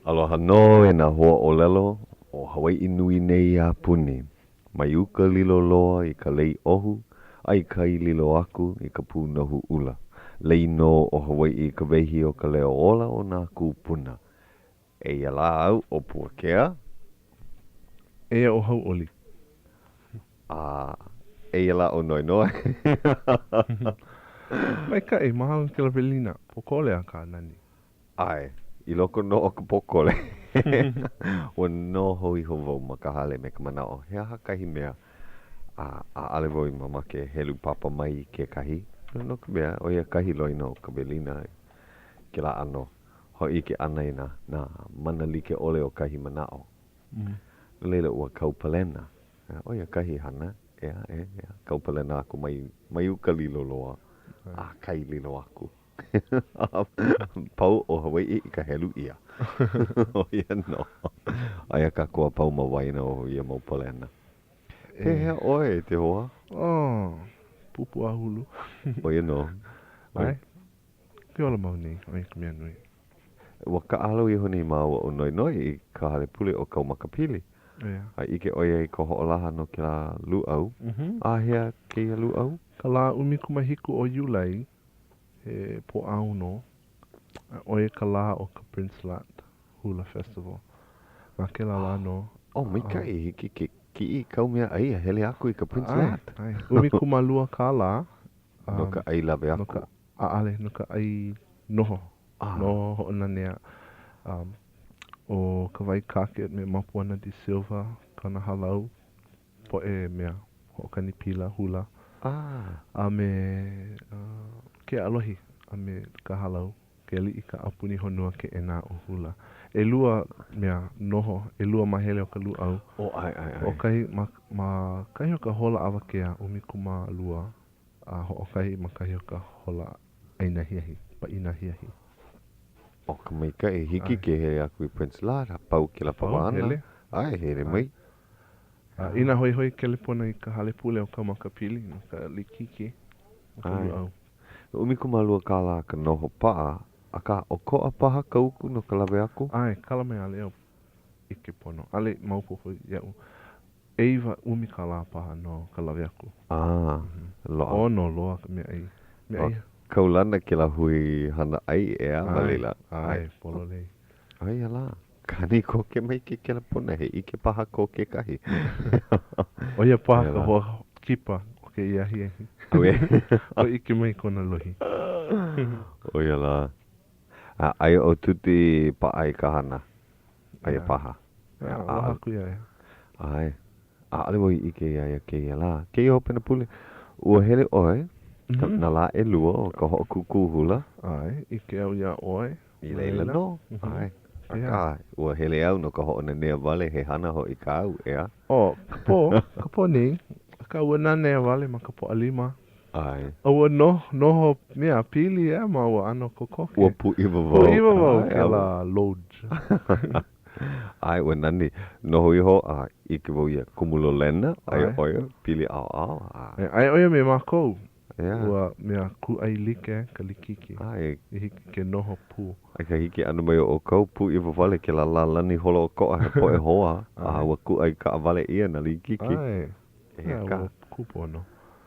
Aloha no e nā hoa o lelo o Hawaii nui nei a puni. Mai uka lilo loa I ka lei ohu, ai kai lilo aku I ka pūnohu ula. Lei no o Hawaii I ka wehi o ka leo ola o nā kūpuna. E ia la au o Puakea. E o Hauʻoli. E ia la o noi noi. Mai kai, mahalo ke la velina. Pokole a ka nani. Ai, I loko no o ka pokole. O no hoi ho wau ma ka hale me ka manao. Hea hakahi mea a ale wau I mama ke helu papa mai ke kahi. No ka mea, o ia kahi loina o ka velina ke la ano. Hoi ke ana I na mana like ole o kahi manao. Leila ua kaupalena. O ia kahi hana. Ea, kaupalena aku mai uka lilo loa. Kai lilo aku. Pau o Hawaii I ka helu ia. O ia no. Aia ka kua pau ma waina o ia maupalena. Hea oe te hoa. Pupu a hulu. O ia no. Ai. Ke ola mau nei, oi ka mea nui. Wa ka alo I honi mau o noi noi I ka hale pule o kau makapili. Ai ike oia I ka hoolaha no ke la luau. Hea ke ia luau. Ka la umikumahiku o Iulai. E po auno. Oia ka la o ka Prince Lat Hula Festival. Ma ke la no. Mai kai hiki ki I kau mea ai hele aku I ka Prince Lat. Ai. Umikumalua ka la. No ka ai lawe aku. No ka aale, no ka ai noho. No hoʻona nea. O ka wai kake me Mapuana di Silva. Kana halau. Po e mea. Hoʻokani pila hula. A me ke alohi. A me ka halau. Ke li I ka apuni honua ke e nā o hula. E lua mea noho. E lua mahele o ka luau. Ai. O kai ma kai o ka hola awakea umikuma lua. A hoʻokahi ma kai o ka hola aina hiahi. Pa ina hiahi. O ka mai kai hiki ke he aku I Prince Lat. Pau ke la pawana. Hele. Ai hele mai. Ina hoi hoi ke lepona I ka hale pule o ka makapili. No ka likiki. O ka luau. Umikuma lua ka la ka noho paa. A ka o koa paha ka uku no ka lawe aku? Ai, kala me ale au ike pono. Ale maupofo iau. Eiva umika la paha no ka lawe aku. Loa. O no loa me ai. Me ai. Kaulana ke la hui hana ai ea walila. Ai, polo lei. Ai ala. Kani ko ke mai ke la pona he ike paha ko ke kahi. O ia paha ka hoa kipa o ke iahi. O ike mai kona lohi. O ia la. Ai o tuti pa ai ka hana. Ai paha. O haku ia. Ai. Ale woi ike ia ke ia la. Ke ia hopena pule. Ua hele oe. Na la e lua o ka ho kuku hula. Ai. Ike au ia oe. I leila no. Ai. Ua hele au no ka ho na nea wale he hana ho I ka au ea. Kapo nei. Ka ua na nea wale ma kapo alima. Ai. Ua noho mea pili ma ua ano kokoke. Ua pu iwa wau. Pu iwa wau ke la lodge. Ai, ua nani. Noho iho ike wau ia kumulo lena. Ai oia pili au. Ai oia me makou. Yeah. Ua mea ku ai like ka likiki. Ai. I hiki ke noho pu. Ai ka hiki anu mai o kau pu iwa wale ke la lani holo o koa he po e hoa. Ua ku ai ka wale ia na likiki. Ai. Ua kupono.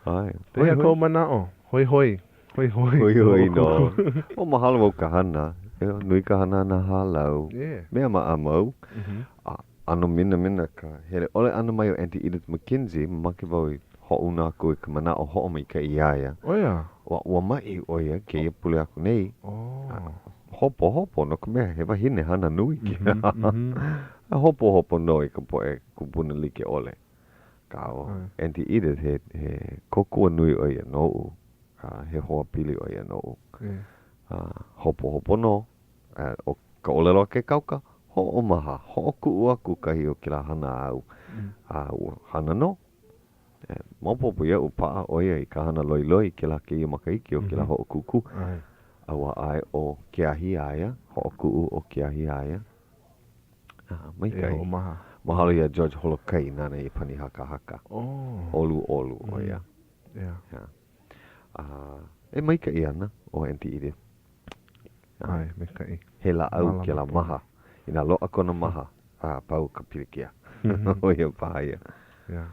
Ai. Pea kou manao. Hoi hoi. Hoi no. O mahalo wau ka hana. Nui ka hana na halau. Mea ma amau. Ano mina ka hele. Ole ano mai o Auntie Edith McKenzie. Maki wau hoʻuna aku ka manao hoʻo mai ka iaia. Oia. Ua mai oia ke ia pule aku nei. Hopo no ka mea he wahine hana nui ki. Hopo no I ka poe kupuna like ole. Ka o Auntie Edith he kokua nui oia no. He hoa pili oia no. Hopo no. O ka olelo ke kauka. Ho'o maha. Ho'o ku'u aku kahi o ke la hana au. Hana no. Maupopo ia upaa oia I ka hana loi ke la ke ia makaiki o ke la ho'o kuku. Awa ai o ke ahi aia. Ho'o ku'u o ke ahi aia. Mai kai. Mahalo ia George Holokai nana I pani haka. Olu oia. E mai kai ana o Auntie Edith. Ai, me kai. He la au ke la maha. Ina loa kona maha. Pau ka pilikia. O ia pahaia. Yeah.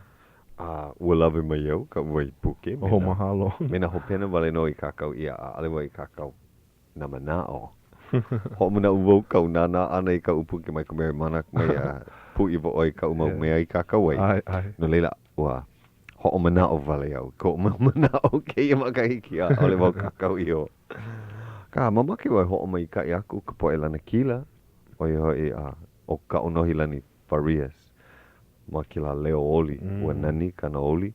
Ua lawe mai au, ka wai puke. Mahalo. Mena hopena wale no I kakau ia ale wai kakau. Na manao. Ho mana uwau kau nana ana I ka upuke mai ka mea mana mai pu iwa oi ka umau mea I kakau ai. No leila ua ho manao wale au. Ko manao ke ia makahiki a ole wau kakau iho. Ka mamake wai ho mai ka I aku ka poe lana kila. Oi hoi o ka onohi lani Farias. Ma kila leo oli. Ua nani kana oli.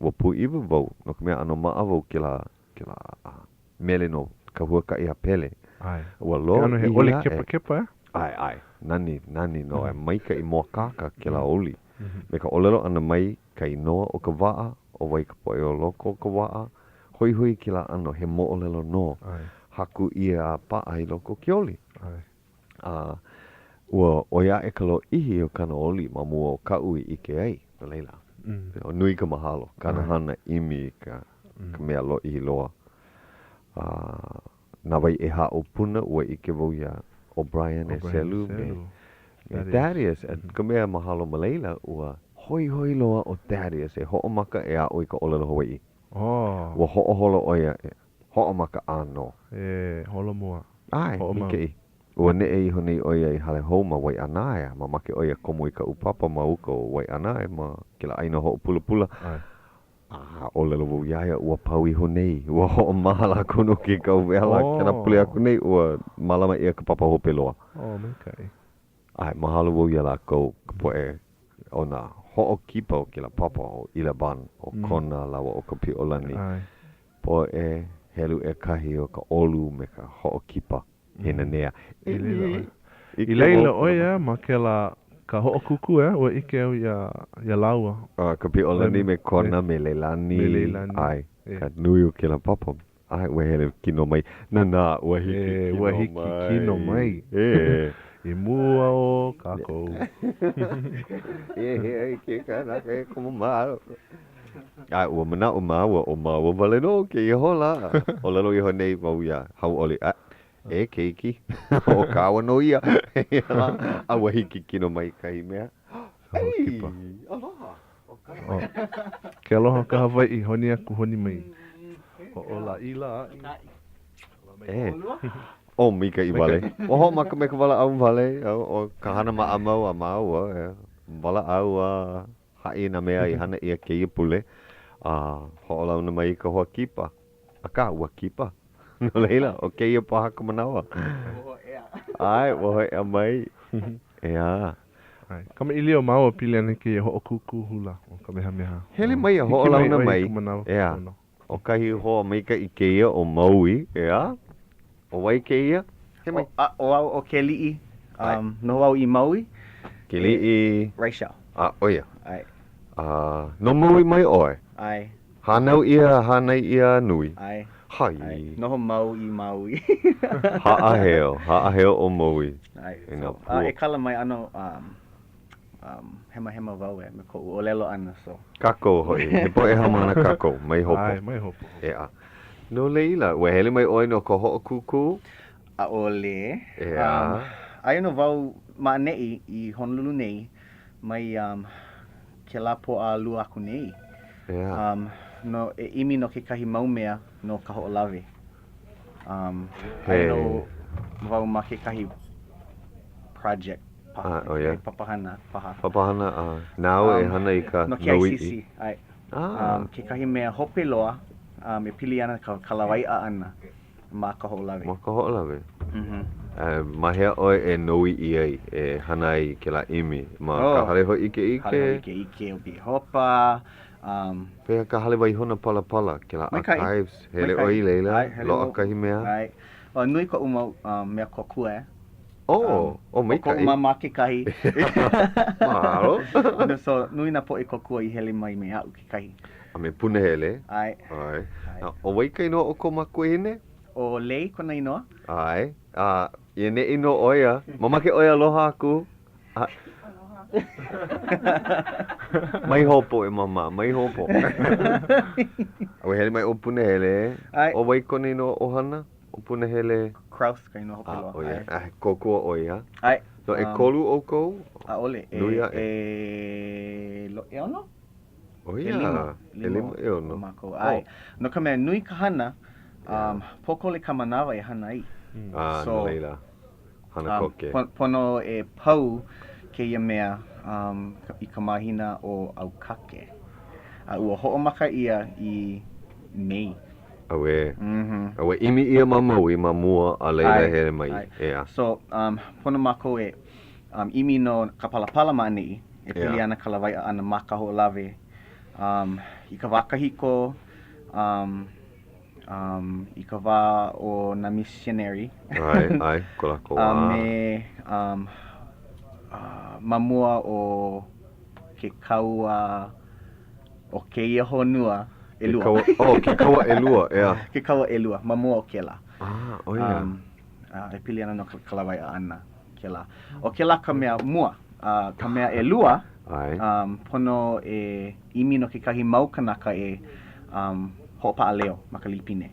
Ua pu iwa wau. No ka mea ano maa wau kila mele no ka huaka I pele. Ai. Ua lo Ano he oli kepa Ai. Nani no mai ka I moa kaka kila oli. Me ka olelo ana mai ka inoa o ka waa. O wai ka poe o loko o ka waa. Hoi kila ano he mo olelo no. Haku ia paa I loko ki oli. Ua oia e ka lo ihi o kana oli ma mua o ka ui ike ai. No leila. O nui ka mahalo. Kana hana imi ka mea lo ihi loa. Na wai e ha o puna ua ike wau ia O'Brien e selu me Thaddeus ka mea mahalo ma leila ua hoi loa o Thaddeus e ho'omaka e a oi ka olelo Hawaiʻi. Ua ho'oholo oia e ho'omaka ano. Holo mua. Ai, ike I. Ua ne e iho nei oia I hale homa wai anae ma make oia komu I ka upapa ma uka o wai anae ma kila aina ho'o pula. Olelo wau iaia ua pau iho nei. Ua ho'o mahala kuno ki kau wela. Kena pule aku nei ua malama ia ka papa hope loa. Mekai. Ai, mahalo wau ia la kou ka poe o na ho'o kipa o kila papa o Ilaban o kona lawa o ka piolani. Po e helu e kahi o ka olu me ka ho'o kipa. Hena nea. I leila oia ma ke la ka ho'o kuku ua ike au ia laua. Ka piolani me kona me leilani. Ai, ka nui o ke la papa. Ai, ua hele kino mai. Nana, ua hiki kino mai. I mua o kako. Ke kana ke kuma maro. Ai, ua mana o maua o maua wale no ke iho la. O lalo iho nei wau ia Hauʻoli keiki. O kawa no ia. A ua hiki kino mai kai mea. Ei, aloha. Ke aloha ka Hawaiʻi, honi aku honi mai. O la ila. O mika I wale. O ho maka me ka wala au wale. O ka hana ma amau a mau. Wala au ha'i na mea I hana ia ke ia pule. Ho olau na mai ka hoa kipa. Aka ua kipa. No leila, o ke ia paha ka manawa. Ai, woho ea mai. Ea. Kama ilio mau pili ane ke ia ho'o kuku hula. O ka meha. Hele mai a ho olau na mai. Ea. O kahi hoa mai ka I ke ia o maui. Ea. O wai ke ia? O ke li'i. No wau I maui. Ke li'i. Rachel. Oia. Ai. No maui mai oe. Ai. Hanai ia nui. Ai. Hai. Noho mau I maui. Haʻaheo o maui. Ai. E kala mai ano hema wau me ko olelo ana so. Kako hoi. He po e hamana kako. Mai hopo. Ai, mai hopo. Ea. No leila. Ua hele mai oi no ko ho'o kuku. A ole. Ea. Ai no wau ma nei I Honolulu nei. Mai ke la po a lua aku nei. Ea. No e imi no ke kahi maumea no ka ho'o lawe. Ai no wau ma ke kahi project. Papahana. Nau e hana I ka no ke ICC. Ai. Ke kahi mea hope loa. E pili ana ka kalawai'a ana. Ma ka ho'o lawe. Ma hea oi e nui I ai. E hana I ke la imi. Ma ka hale hoi ike. Hale hoi ike o bi hopa. Pea ka hale wai hona pala. Ke la archives. Hele oi leila. Loa kahi mea. Ai. O nui ko umau mea kokua mai kai. Ko uma ke kahi. Mahalo. So nui na po e kokua I hele mai me au ke kahi. A me puna hele. Ai. O wai kai no o ko makue hine? O lei kona inoa. Ai. Ia ne ino oia. Mamake oia aloha aku. Mai hopo e mama, mai hopo. Awe hele mai o puna hele. O wai kona ino ohana? O puna hele. Kraus ka ino hope loa. Oia. Kokua oia. Ai. No e kolu o kou? Ole, Nuia e ono? O ia, e lima e ono. Mako, ai. No ka mea nui ka hana, poko le ka manawa e hana ai. No leila. Hana koke. Pono e pau ke ia mea i ka mahina o Aukake. Ua ho'omaka ia I Mei. Awe. Awe imi ia mamaui ma mua a leila hele mai. So, pono mako e imi no ka palapala maanei e pili ana ka lawai ana maka ho lave. I ka wakahiko, I ka wā o na missionary. Ai, ko lako wā. Me mamua o ke kaua o keia honua elua. Ke kaua elua, Ke kaua elua, mamua o kela. O ia. E pili ana no ka lawai ana kela. O kela ka mea mua, ka mea elua, pono e imi no ke kahi mau kanaka e hopa a leo ma ka lipine.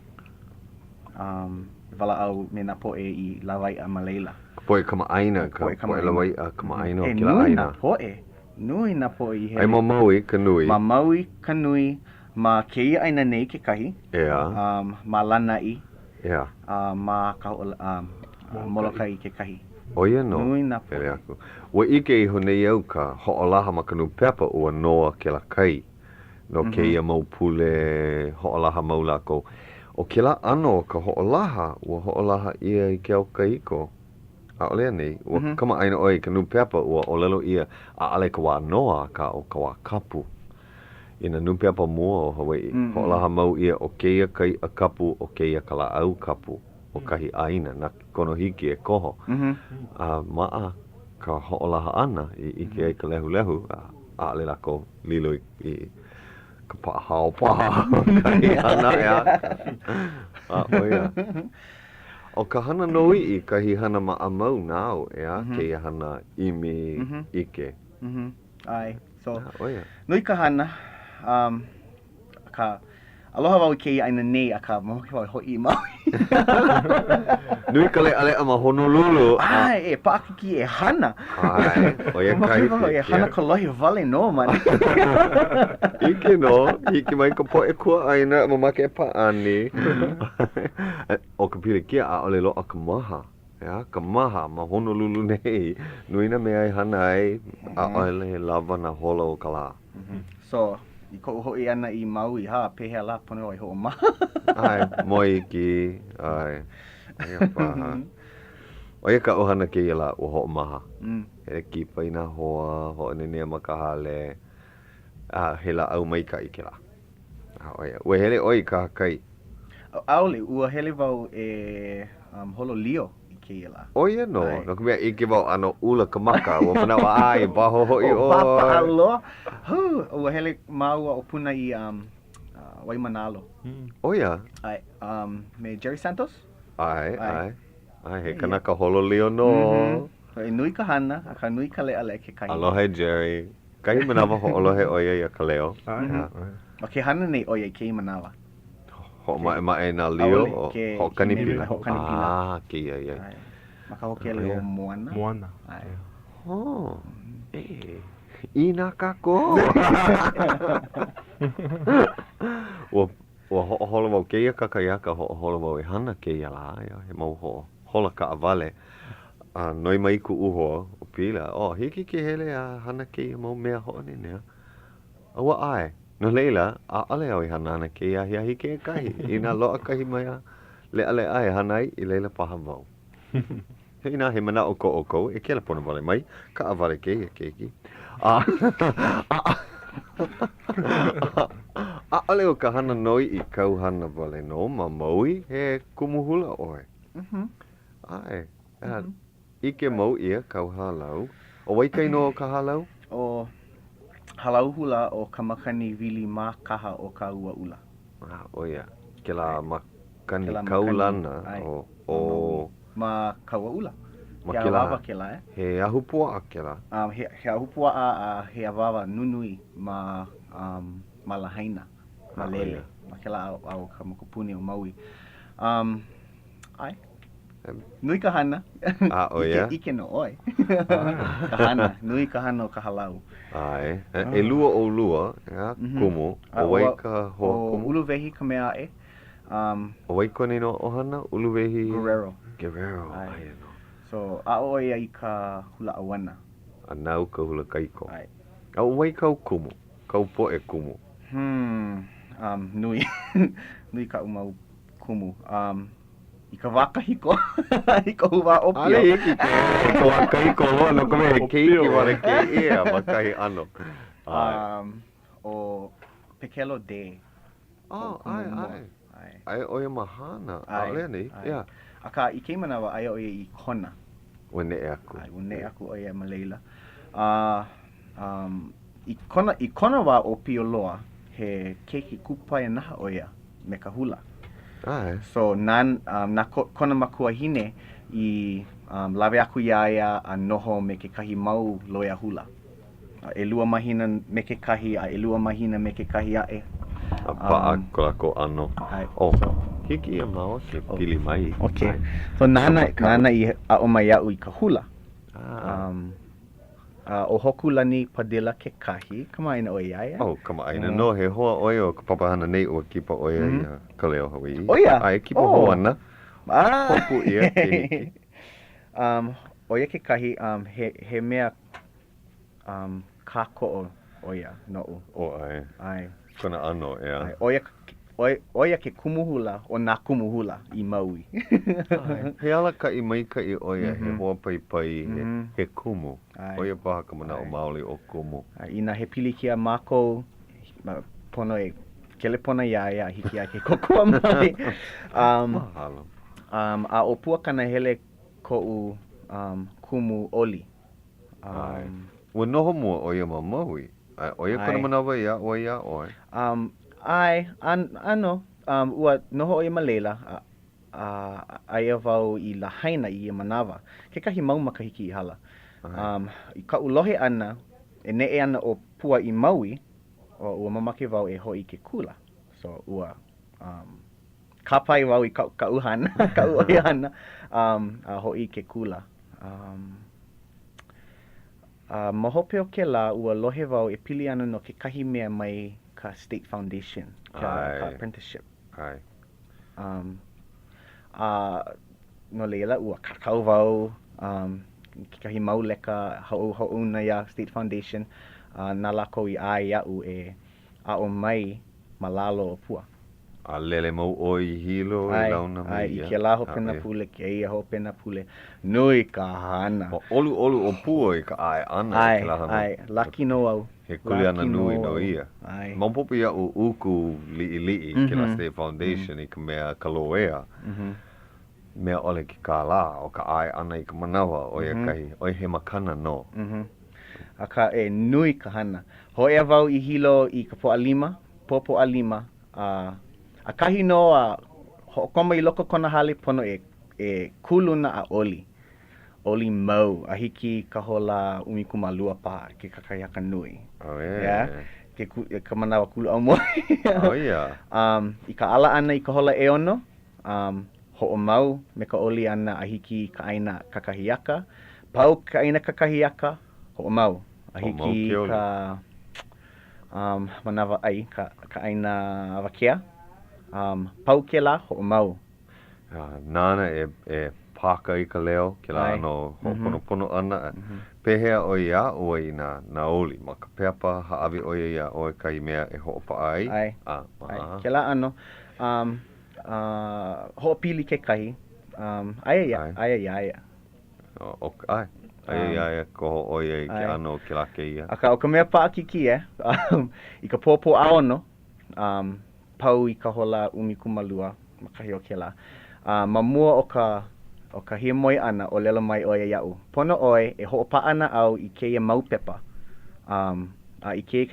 Wala au me na poe I lawai a Malayla. Poe kama aina, poe lawai a kama aina o kila nui aina. Na poe, nui na poe I he. Ai mamaui ka nui. Mamaui ka nui, ma keia aina nei ke kahi. Ma lana I. Ma ka molokai ke kahi. O ia no. Nui na poe. Pere aku. Wa ike I honei au ka ho'olaha ma ka nupepa ua noa ke la kai. No keia mau pule ho'olaha mau lako. O ke la ano ka ho'olaha, ua ho'olaha ia I ke au kaiko. A olea nei, ua kama aina oi ka nupepa ua olelo ia a ale ka wā noa ka o ka wā kapu. Ina nupepa mua o Hawaii. Ho'olaha mau ia o keia kai a kapu o keia ka la au kapu. O kahi aina, na kono hiki e koho. Maa ka ho'olaha ana I ke ai ka lehu lehu, a ale lako lilo I ka pahao paha. Kahi ana ea. Oia. O ka hana noi I kahi hana maa mau nao ea, keia hana imi ike. Ai, so, nui ka hana, ka aloha wau keia aina nei a ka mahoki wau hoi mau. Nui ka le ale ama Honolulu. Ai, paakiki e hana. Ai, oia kai e hana ka lohi vale no, man. Ike no, hiki mai ka poe kua aina, mamake e paani. O ka pili kia a ole loa ka maha. Ka maha ma Honolulu nei. Nui na mea I hana ai, a ole lava na hola o ka la. So, I ko hoi ana I Maui, pehea la pono ai ho ma. Ai, moi ki, ai. Ai paha. Oia ka ohana ke ia la o ho maha. He kipa I nā hoa, ho nene makahale. He la au mai ka I ke la. Oia, ua hele oi ka kai. Aole, ua hele wau e holo Leo I ke ia la. Oia no, no kumea I ke wau ano ula ka maka, ua panawa ai, baho hoi oi. O papa aloha. Ua hele maua o puna I Waimanalo. Oia. Ai, me Jerry Santos? Ai, he kanaka holo Leo no. E nui ka hana, a ka nui ka lea le ke kahi. Aloha Jerry. Kahi manawa ho alohe oia I a Ka Leo. O ke hana nei oia I ke manawa. Ho mae nā Leo o ho kanipila. Ho kanipila. Ke ia. Maka hoke leo Moana. Moana. Ina kako. Ua ho'oholo wau keia kakaiaka ho'oholo wau E hana keia la ia. He mau ho'ohola ka avale. Noi mai ku uho o pila. Hiki ke hele a hana keia mau mea ho'one nea. Awa ai. No leila, a ale au I hana ana keia hia hiki e kahi. Ina loa kahi mai a le ai hana I leila paha wau. Ina he mana o ko e kela pona vale mai. Ka avale keia keiki. Ale o ka hana noi I kau hana vale no ma maui he kumuhula oe. Ai. Ike mau ia kau halau. O waikai no ka halau? O halau hula o ka makani wili ma kaha o ka ua ula. Oia. Ke la makani kaulana o ma ka ua ula. Ma He awawa ke la He ahupua a ke la. He ahupua a he awawa nunui ma lahaina. Ma lele. Ma ke la au ka makupuni o Maui. Ai. Nui ka hana. Oia. Ike no oi. Ka hana. Nui ka hana o ka halau. Ai. E lua o lua, kumu. O wai ka hoa kumu. O uluwehi ka mea e. O wai kone no ohana, uluwehi? Guerrero. Ai no. So, a o ia I ka hula awana. A nau ka hula kaiko. Ai. A o wai kau kumu. Kau po e kumu. Nui. Nui ka umau kumu. I ka waka hiko. I ka huwa opio. Ale iki ke. O waka hiko hoa no ka mea keiki wale ke ia makahi ano. O Pekelo de. Ai oia mahana. Ale nei. Yeah. Aka I ke manawa ai oia I kona. Wene e aku. Ai, wene aku oia Malayla. I kona wa o pioloa he keiki kupai naha oia me ka hula. Ai. So na kona makua hine I lawe aku iaia a noho me ke kahi mau loia hula. E lua mahina me ke kahi a e lua mahina me ke kahi ae. A paa ko lako ano. Hiki ia mao se pili mai. Okay. So nana I a o mai au I ka hula. O hoku lani padilla ke kahi, kama ina o iaia. Kama ina no he hoa oia o ka papahana nei o kipa oia I Ka Leo Hawaiʻi. Oia? Ai, kipa hoa ana. Hopu ia ke hiki. Oia ke kahi, he mea kako oia no ai. Ai. Kona ano, ea. Oia ke kumuhula o nā kumuhula I Maui. He ala ka I mai ka I oia, he hoa pai pai, he kumu. Oia paha ka mana o maoli o kumu. Ina he pili kia mākou, pono e kele pona iaia, hiki ai ke kokua mai. Mahalo. A o puakana hele ko'u kumu oli. Ua noho mua oia ma Maui. Oia kona manawa ia, oia oi. Ai, ano, ua noho oia Malayla, aia wau I lahaina I manawa. Ke kahi mau makahiki I hala. I ka ulohe ana, e ne'e ana o pua I Maui, o ua mamake wau e hoi ke kula. So, ua, ka pai wau I ka uhana, ka uoia ana, hoi ke kula. Mahope o ke la, ua lohe wau e pili ana no ke kahi mea mai ka State Foundation, ka apprenticeship. Ai. No leila, ua kakau wau, ke kahi mau leka hau na ia State Foundation, nā lako I a iau e a o mai malalo o pua. A lele mau oi hilo I launa mai ia. I ke la hope na pule, ke ia hope na pule. Nui ka hana. Olu o pua I ka ai ana ke la hana. Ai, laki no au. He kuli ana nui no ia. Mampopi ia o uku li'i ke la State Foundation I ka mea kaloea. Mea ole ki ka la o ka ai ana I ka manawa o ia kahi. Oi he makana no. Aka e nui ka hana. Ho ea wau I hilo I ka popo alima. A kahi no ho'okoma I loko kona hale pono e kuluna a oli. Oli mau, a hiki ka hola umikumalua paha ke kakaiaka nui. Yeah. Ke manawa kulu au moi. I ka ala ana I ka hola e ono, ho'o mau me ka oli ana a hiki ka aina kakahiaka. Pau ka aina kakahiaka, ho'o mau. A hiki ka manawa ai, ka aina wakea. Pau ke la, ho'o mau. Nana e paka I ka leo, ke la ano ho'oponopono ana. Pehea o ia o I na oli, ma ka peapa haawi o ia o kai mea e ho'opa ai. Ai. Ke la ano, ho'opili ke kahi, aia. Ai. Ai, ko o ia ke ano ke la ke ia. Aka o ka mea paakiki I ka pōpō aono, pau I ka hola umikumalua, makahi o ke la. Ma mua o ka hia moi ana o lela mai oia iau. Pono oi e ho'opa ana au I keia mau pepa. I ke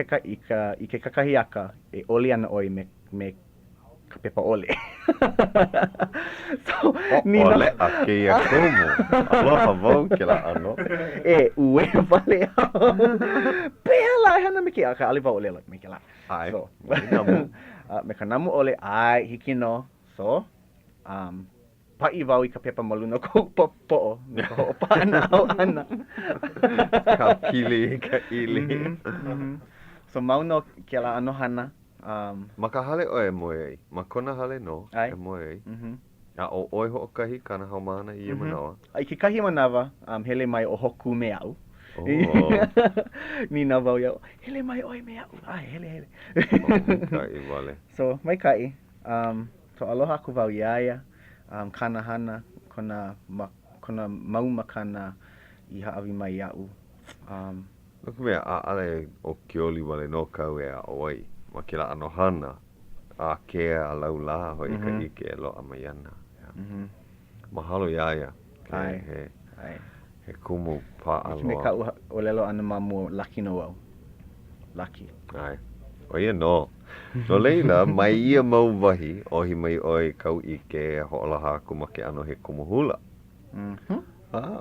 kakahiaka e oli ana oi me ka pepa ole. So, ole a keia kumu. Aloha wau ke la ano. Ue vale au. Pea la hana me ke aka ali wau lela me ke la. Ai, me ka namu ole ai hiki no. So, pa'i wau I ka pepa malu no kou po'o. No ka ho'opa ana au ana. Ka pili, ka ili. So mau no ke la anohana. Ma ka hale o e moe ai. Ma kona hale no e moe ai. A o oi ho'okahi kana haumana I manawa. Ai ke kahi manawa, hele mai o hoku me au. Ni na wau ia, hele mai oi me au. Ai, hele. Kai wale. So, mai kai. So aloha ku wau iaia. Kana hana, kona mau makana I haawi mai ia'u. Nuku mea a ale o Kioli wale no kau e a oi. Ma ke la anohana. A kea a laula hoi ka ike e loa mai ana. Mahalo iaia. Ai. He kumu pa aloa. Me ka o lelo ana mamu laki no wau. Laki. Ai. O ia no. No leila, mai ia mau wahi, ohi mai oi kau ike ho'olaha aku ma ke ano he kumuhula.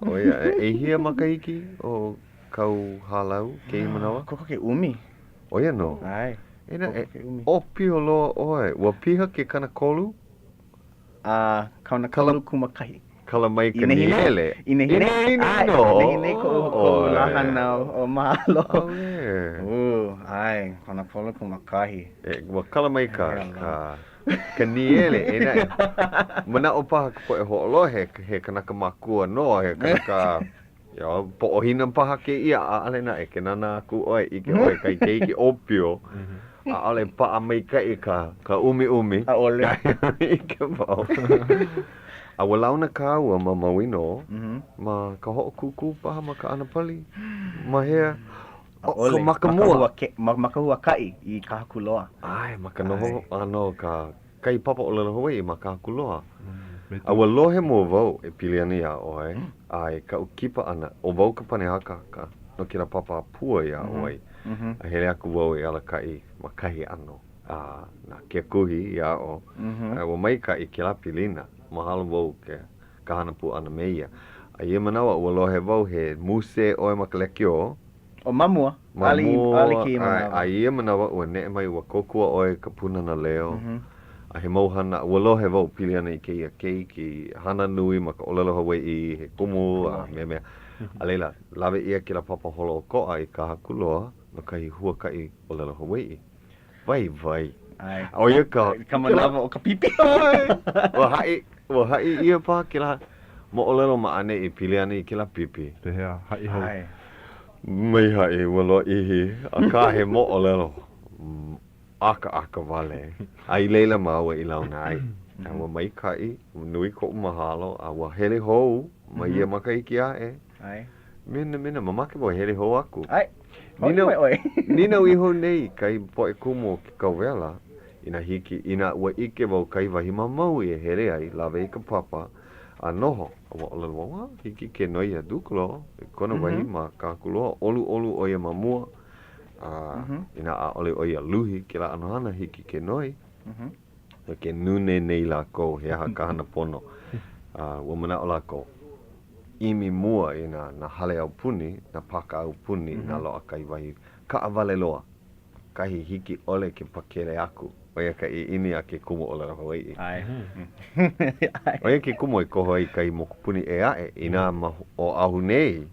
O ia, e hia makaiki o kau halau ke I manawa? Koko ke umi. O ia no. Ai. Ena o pio loa oe, ua piha ke kana kolu? Kauna kolu kumakahi. Kala mai ka niele. Inehine no. Inehine ko lahana o mahalo. Ai, kauna kolu kumakahi. Ua kala mai ka niele. Ena mana o paha ka poe ho'olohe he kanaka makua no, he kanaka po'ohina paha ke ia a ale na e ke nana aku oe ike oe kai keiki opio. A ale pa a mai kai ka umi. A ole. Ike pao. A walauna ka ua ma mawino, ma ka ho'o kuku paha ma ka anapali. Ma hea, ka makamua. Makahua kai I ka hakuloa. Ai, maka noho ano ka kai papa o lalo Hawaiʻi ma ka hakuloa. A walohe mo vau e pili ana ia oe, ai ka ukipa ana, o vau ka pane Akaka, no kira papa pua ia oe. A hele aku wau e ala kai ma kahi ano. Na kia kuhi ia o. A wa mai kai ke la pilina. Mahalo wau ke kahana pu ana meia. A ia manawa ua lohe wau he muse oe makalekio. O mamua. Ali ki manawa. A ia manawa ua ne mai ua kokua oe ka puna na leo. A he mauhana, ua lohe wau pili ana I ke ia keiki, hana nui ma ka olelo Hawaiʻi, he kumu, mea. A leila, lawe ia ki la papa holo o koa I ka hakuloa, no kahi huakai olelo Hawaiʻi. Vai. Ai. O ia ka manawa o ka pipi. Ua hai ia pa ke la mo olelo ma ane I pili ana I ke la pipi. Pehea, hai hau. Mai hai, walo ihi. A ka he mo olelo. Aka wale. Ai leila maua I launa ai. A ua mai kai, nui ko mahalo, a ua hele hou, ma ia makaiki a e. Ai. Mina, mamake mo hele hou aku. Ai. Nina iho nei, kai poe kumo ki kauwela. Ina hiki, ina ua ike wau kai wahi mamau I hele ai, lawe I ka papa, a noho. A ua olelo wau, hiki ke noi a dukulo, kona wahi ma ka kuloa, olu oia mamua. Ina a ole oia luhi, ke la anohana hiki ke noi. Ke nune nei la ko, he aha kahana pono. Ua mana o la ko. Imi mua ina na hale au puni, na paka au puni, na loa kai wahi. Ka awale loa, kahi hiki ole ke pakele aku. Oia ka I ini a ke kumu o la Hawaiʻi. Ai. Oia ke kumu koho ai kai mokupuni e ae, ina o ahu nei,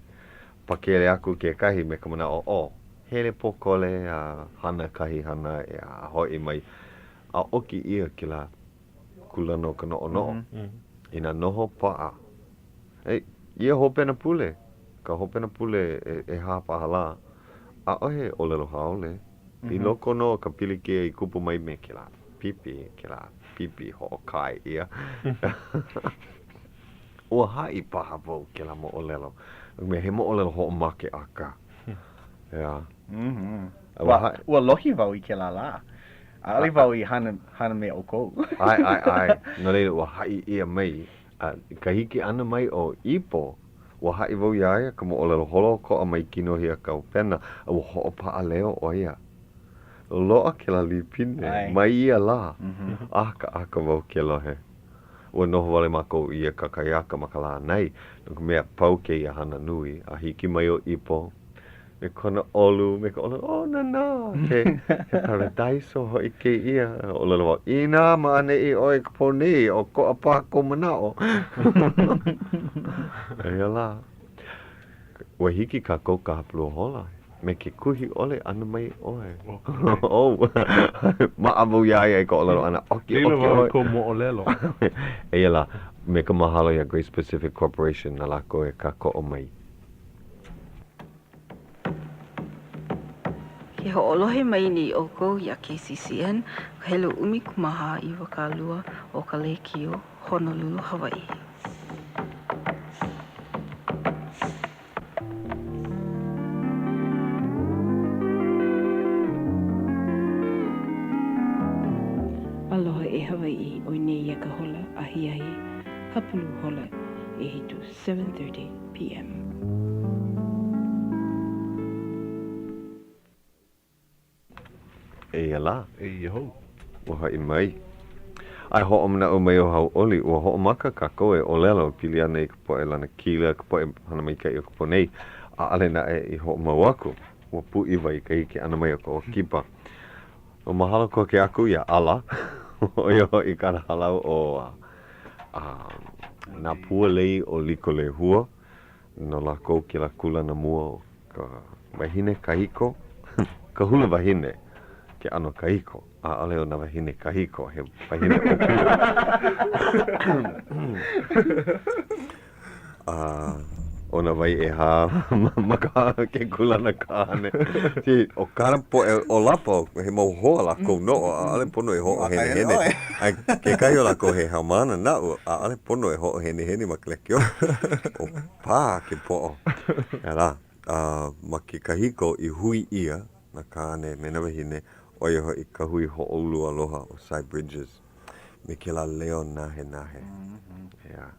pakele aku ke kahi me ka mana o. Hele pokole a hana kahi hana e a hoi mai. A oki ia ke la kulano ka no. Ina noho paa. Ia hopena pule. Ka hopena pule e hapahala. A ohe o lelo haole. I loko no ka pili ke I kupu mai me ke la pipi ho kai ia. Ua hai paha vau ke la mo o lelo. Me he mo o lelo ho make aka. Ia. Ua lohi wau I ke la. Ali wau I hana me o kou. Ai. No leila ua hai ia mai. Ka hiki ana mai o ipo. Ua hai wau iaia ka mo o lelo holo ko a mai kino hia kau pena. Ua ho pa a leo o ia. Loa ke la lipine. Mai ia la. Aka wau ke lohe. Ua noho wale mako ia kakaiaka makala nei. Nuku mea pau ke ia hana nui. A hiki mai o ipo. Me kona olu, me ka olu, oh na, he paradise o hoi ke ia. O lalo, ina maane I oi kaponi, o ko apa ko manao. Ia la. Ua hiki ka kou ka hapulu hola. Me ke kuhi ole ana mai oe. Oh, ma amu ia ko lalo ana. Lilo ko mo olelo. Ia la, me ka mahalo ia Great Pacific Corporation na lako e ka ko o mai. Ke ho'olohe mai ni oko ia KCCN, ka hele umi kumaha I wakalua o Ka Leo Honolulu, Hawaiʻi. Aloha e Hawaiʻi o nei ia ka hola ahi hapulu hola e hitu 7:30 p.m. Ia la. E ho. Ua hai mai. Ai ho'o mana o mai o Hauʻoli, ua ho'o maka ka koe o lelo pili ana I ka poe lana kila, ka poe hana mai ka I o ka ponei. A ale na e I ho'o mau aku. Ua pu iwa I ka hiki ana mai o ka o kipa. O mahalo ko ke aku ia ala. O ia I kana halau o nā pua lei o liko le hua. No lako ki la kula na mua o ka wahine kahiko. Ka hula wahine. Ke ano kahiko. A ale o na wahine kahiko. He wahine o pua. O na wai e ha maka ke kula na kahane. Si o kara po o lapo he mau hoa lako no. A ale pono e hoa hene hene. Ai ke kai o lako he hamana na u. A ale pono e hoa hene hene maklekio. O pā ke po o. E la. Ma ke kahiko I hui ia na kahane me na wahine. O ia I ka hui ho'olu aloha o Side Bridges. Me ke la leo nahe. Yeah.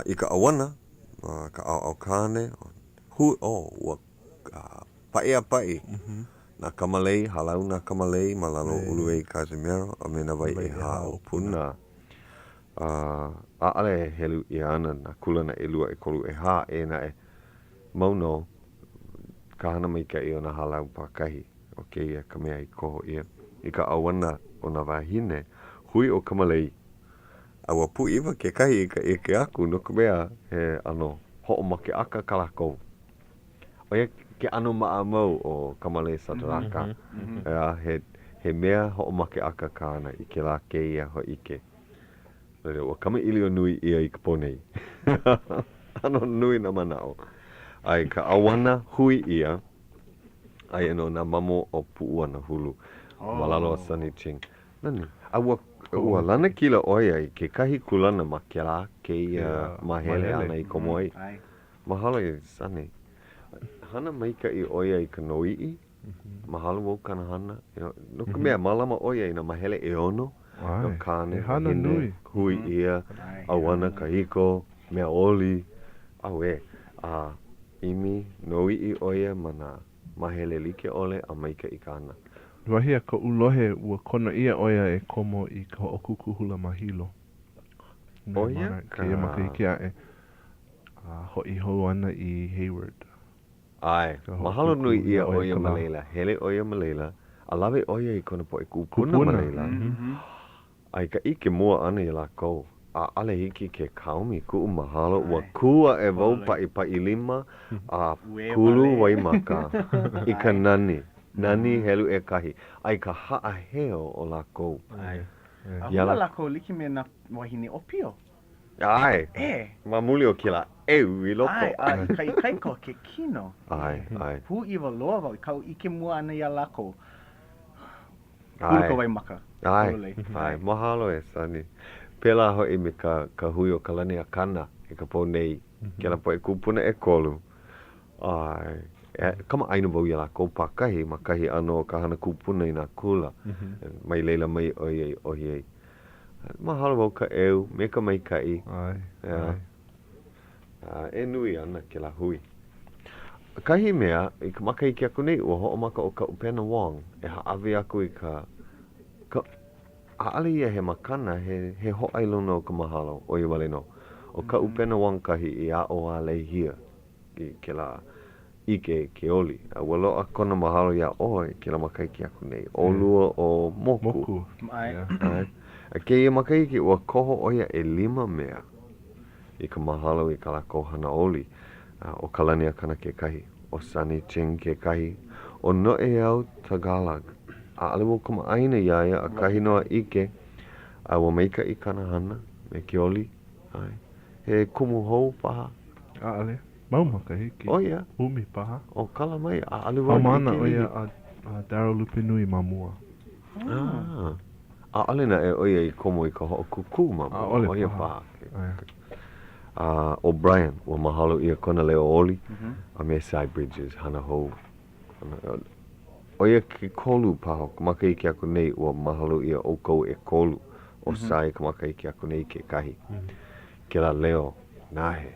I ka awana. Ka au kane ua paʻi a paʻi na kamalei halau na kamalei ma lalo uluei Casimiro a me na wai e ha o puna a ale helu I ana na kula na elua e kolu e ha e na e mauno ka hana mai ka I o na halau pakahi o ke ia ka mea I koho ia I ka awana o na wahine hui o kamalei a ua pu iwa ke kahi I ke aku no ka mea he ano hoʻomake aka kalako. O ia ke ano maa mau o Kamalei Sataraka. He mea hoʻomake aka kāna I ke la ke ia ho ike. Ua kama ili o nui ia I ka ponei. Ano nui na manao. Ai ka awana hui ia. Ai ano na mamo o puʻuana hulu. Malalo a Sunny Ching. Nani? Ua lana kila oia I ke kahi kulana ma ke la ke ia mahele ana I komoi. Mahalo I Sunny. Hana mai ka I oia I ka noiʻi. Mahalo wau kana hana. No ka mea malama oia I na mahele e ono. No kane, mahine, hui ia, awana, kahiko, mea oli. Awe, imi, noiʻi oia mana mahele like ole a maika I kana. Wahia ka ulohe ua kona ia oia e komo I ka hoʻokuku hula mahilo. Oia ka... Ke ia makahiki a e hoʻi hou ana I Hayward. Ai, mahalo nui ia oia malela. Hele oia malela. A lawe oia I kona po e kupuna malela. Ai ka ike mua ana I lākou. A ale hiki ke kaumi kuʻu mahalo. Ua kua e wau paʻi lima. A kulu waimaka. I ka nani. Nani helu e kahi. Ai ka haʻaheo o lākou. Ai. A hula lākou like me na wahine opio. Ai. Ma muli o kila eu I loko. Ai, kai kaiko ke kino. Ai. Pu iwa loa wau. Kau ike mua ana ia lākou. Kulu ka waimaka. Ai. Mahalo e Sunny. Pela hoi me ka hui o ka lani a kana. E ka pō nei. Ke la po e kupuna e kolu. Ai. Kama aina wau ia lākou pakahi, ma kahi ano ka hana kupuna I nā kula. Mai leila mai ohi ei. Mahalo wau ka eu, me ka mai kai. Ai. E nui ana ke la hui. Kahi mea, I ka maka I ke aku nei, ua hoʻomaka o ka upena wang. E haawi aku I ka aale ia he makana, he hoʻailona o ka mahalo, o I wale no. O ka upena wang kahi I a o a lei hia. I ke la ike ke oli. Ua loa kona mahalo ia oe ke la makaiki aku nei. Olua o moku. Ai. Ke ia makaiki ua koho oia e 5 mea. I ka mahalo i ka lako hana oli. O kalani a kana ke kahi. O Sunny Ching ke kahi. O Noe au Tagalog. A ale wo kama aina iaia a kahi noa ike. A ua meika i kana hana. Me ke oli. He kumu hou paha. A ale. Mau makahiki. O ia. Umi paha. O kala mai. A ale wau Haumana ike o ia lihi. a Darryl Lupinui mamua. A ale na e oia i komo i ka ho kuku mamua. Ole O ia paha. paha. O'Brien, ua mahalo ia kona leo oli. A me Side Bridges, hana hou. O ia ke kolu paha, ka makaiki aku nei, ua mahalo ia o kou e kolu. O sai ka makaiki aku nei ke kahi. Ke la leo, nahe.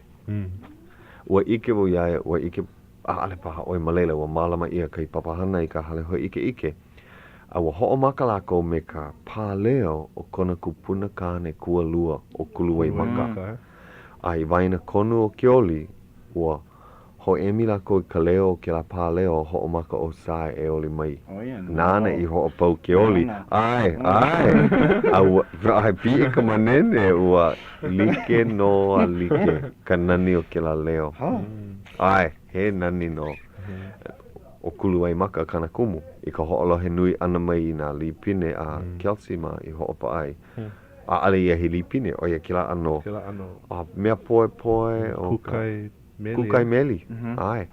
Ua ike wo iaia, ua ike, ale paha, oi malela, ua malama ia kai papahana i ka hale hoi ike. A ua ho'o maka lako me ka pā leo o kona kupuna kāne kua lua o kuluwei maka. A i vaina konu o ke oli, ua ho emi lako i ka leo ke la pā leo ho'o maka o sae e oli mai. Nana i ho'o pau ke oli. Ai. A ua, ai pi i ka manene ua like no a like ka nani o ke la leo. Ai, he nani no. O kuluwei maka kana kumu. I ka ho'olohe nui ana mai i nā lipine a Kelsey ma i ho'o pa ai. A ale ia he lipine o ia kila ano. A mea poe o kukai meli. Ai.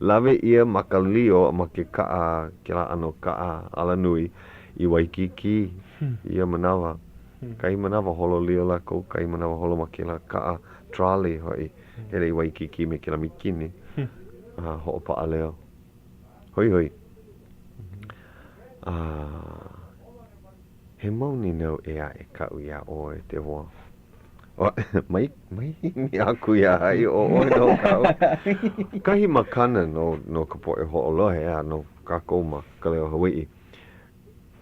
Lawe ia makalio ma ke kaa kila ano kaa ala nui i Waikiki. Ia manawa. Kai manawa holo lio lako. Kai manawa holo ma kila kaa trolley hoi. Hele i Waikiki me kila mikini. Ho'o pa a leo. Hoi. He mauni nau ea e kau ia o e te hoa. Mai ni aku ia hai o no kau. Kahi makana no ka poe ho'olohe ea no kako ma Ka Leo Hawaiʻi.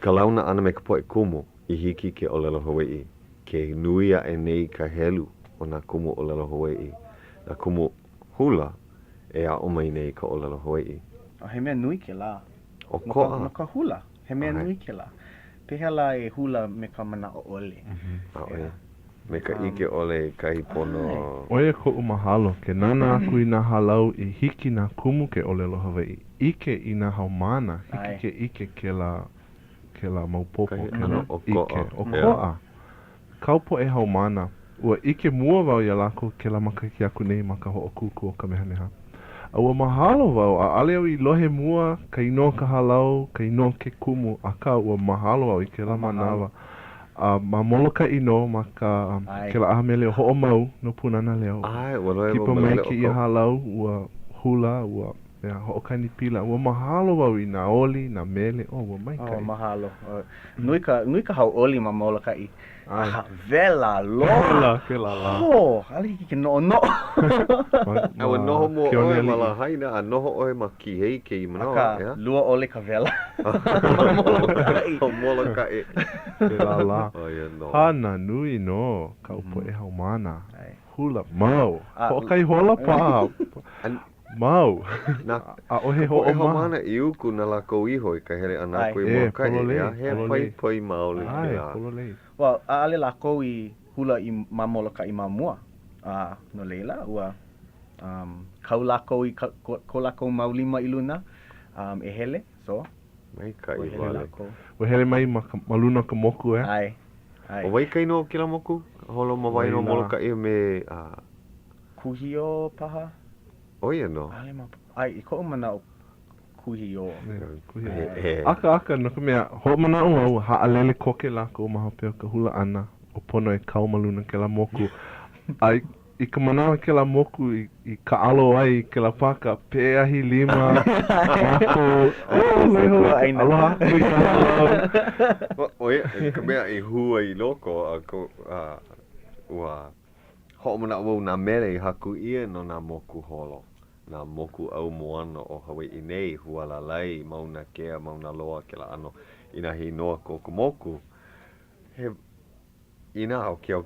Ka launa ana me ka poe kumu i hiki ke olelo Hawaiʻi. Ke nuia e nei ka helu o nā kumu olelo Hawaiʻi. Nā kumu hula e a o mai nei ka olelo Hawaiʻi. He mea nui ke la. O koa. No ka hula. He mea nui ke la. Pehea la e hula me ka mana o ole. Me ka ike ole kahi pono. Oia ko'u mahalo, ke nana aku i nā halau i hiki nā kumu ke olelo Hawaiʻi. Ike i nā haumana, hiki ke ike ke la maupopo, ke la ike. O koa. Kaupo e haumana, ua ike mua wau ia lako ke la makaki aku nei ma ka ho'okuku o ka mehameha. A ua mahalo wau, a ale au i lohe mua, ka ino ka halau, ka ino ke kumu, a ka ua mahalo wau i ke la manawa. Ma moloka ino ma ka ke la ahamele o ho'o mau no punana leo. Kipa mai ki i halau, ua hula, ua ho'okani pila. Ua mahalo wau i nā oli, nā mele, ua mai kai. Mahalo. Nui ka hauʻoli ma moloka i. Vela, loa. Vela la. Ali ke no. Awa noho mo oe ma la haina, a noho oe ma ki hei ke i manawa. Lua ole ka vela. Moloka e. Vela la. Hana nui no, ka upo e haumana. Hula mau. Hokai hola pa. Mau. A ohe ho e haumana i uku na lako iho i ka hele ana koe mo kai. He pai maole. Well, ale lako i hula i mamoloka i mamua. No leila, ua kau lako i ko lako maulima i luna e hele, so. Mai ka i wale. Ua hele mai ma luna ka moku e? Ai. O wai kai no kila moku? Holo ma wai no moloka i me... Kuhio paha? Oia no. Ai, i ko mana o kuhio. Aka, no ka mea, ho mana au ha alele koke lako ma hapea ka hula ana o pono e kau maluna ke la moku. Ai, i ka manawa ke la moku i ka alo ai ke la paka peahi lima mako aloha oia, ka mea i hua i loko ua ho mana au na mere i haku ia no na moku holo. Na moku au moana o Hawaiʻi nei hua lalai mauna kea mauna loa ke la ano ina hi noa ko moku he ina au ke o